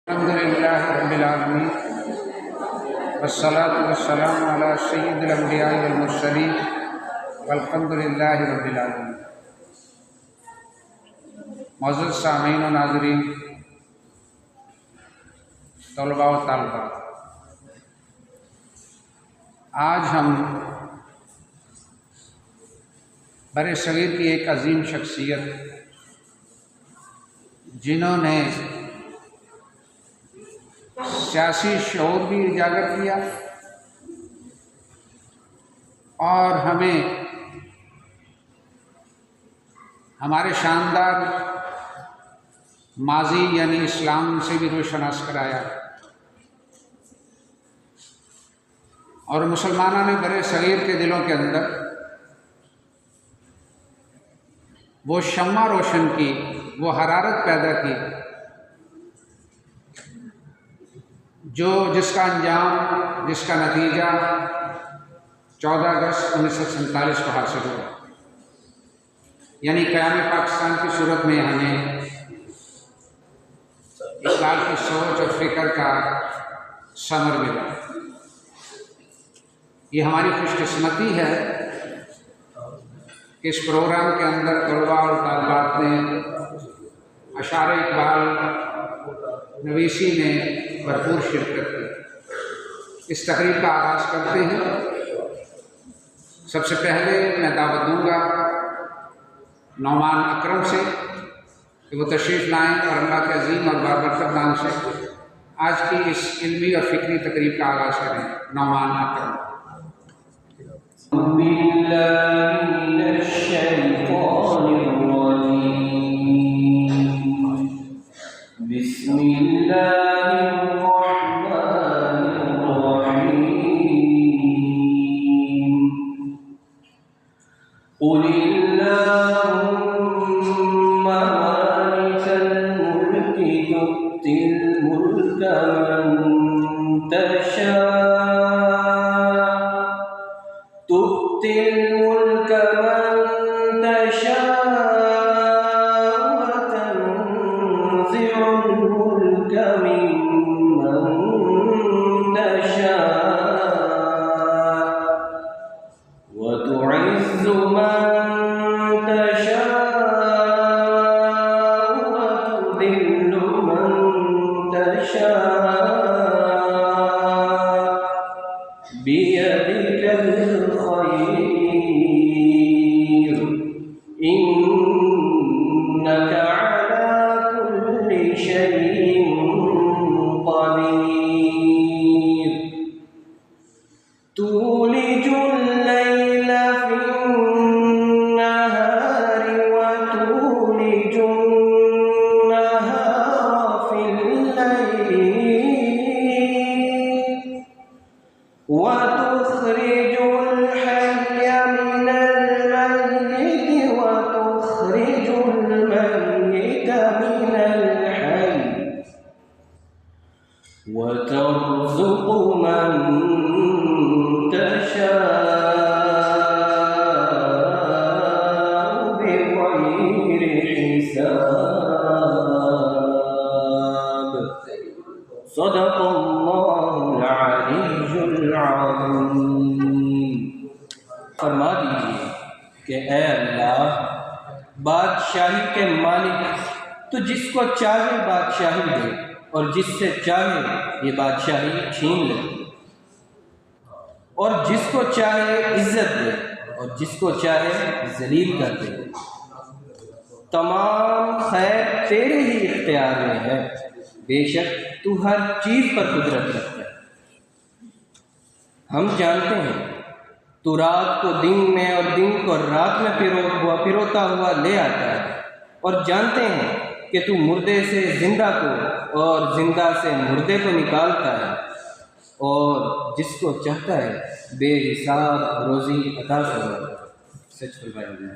الحمد للہ رب العالمین والصلاة والسلام علی سید الانبیاء والمرسلین والحمد للہ رب العالمین۔ معزز سامعین و ناظرین، طلباء و طالبات، آج ہم بر صغیر کی ایک عظیم شخصیت جنہوں نے سیاسی شعور بھی اجاگر کیا اور ہمیں ہمارے شاندار ماضی یعنی اسلام سے بھی روشناس کرایا، اور مسلمانوں نے بر صغیر کے دلوں کے اندر وہ شمع روشن کی، وہ حرارت پیدا کی جس کا انجام، جس کا نتیجہ 14 اگست 1947 کو حاصل ہوا، یعنی قیام پاکستان کی صورت میں ہمیں اصلاح کی سوچ اور فکر کا ثمر ملا۔ یہ ہماری خوش قسمتی ہے کہ اس پروگرام کے اندر طلباء اور طالبات نے اشعار اقبال نویسی نے بھرپور شرکت کی۔ اس تقریب کا آغاز کرتے ہیں۔ سب سے پہلے میں دعوت دوں گا نعمان اکرم سے کہ وہ تشریف لائیں اور اللہ کے عظیم اور بابرکت نام سے آج کی اس علمی اور فکری تقریب کا آغاز کریں۔ نعمان اکرم۔ بسم اللہ الرحمن الرحیم۔ قل اللہم مالک الملک تؤتی الملک من تشاء تؤتی الملک من تشاء وتنزع الملك ممن تشاء وتعز من تشاء وتذل من تشاء بيدك الخير إنك على كل شيء قدير تولج الليل في النهار وتولج النهار في الليل وتخرج الحي من الميت وتخرج الميت من الحي وترزق من تشاء بغير حساب صدق اللہ العلی العظیم۔ فرما دیجیے کہ اے اللہ، بادشاہی کے مالک تو جس کو چاہے بادشاہی دے اور جس سے چاہے یہ بادشاہی چھین لے، اور جس کو چاہے عزت دے اور جس کو چاہے ذلیل کر دے۔ تمام خیر تیرے ہی اختیار میں ہے، بے شک تو ہر چیز پر قدرت رکھتا ہے۔ ہم جانتے ہیں تو رات کو دن میں اور دن کو رات میں پروتا ہوا لے آتا ہے، اور جانتے ہیں کہ تو مردے سے زندہ کو اور زندہ سے مردے کو نکالتا ہے، اور جس کو چاہتا ہے بے حساب روزی عطا فرماتا ہے۔ سچ فرمائیے۔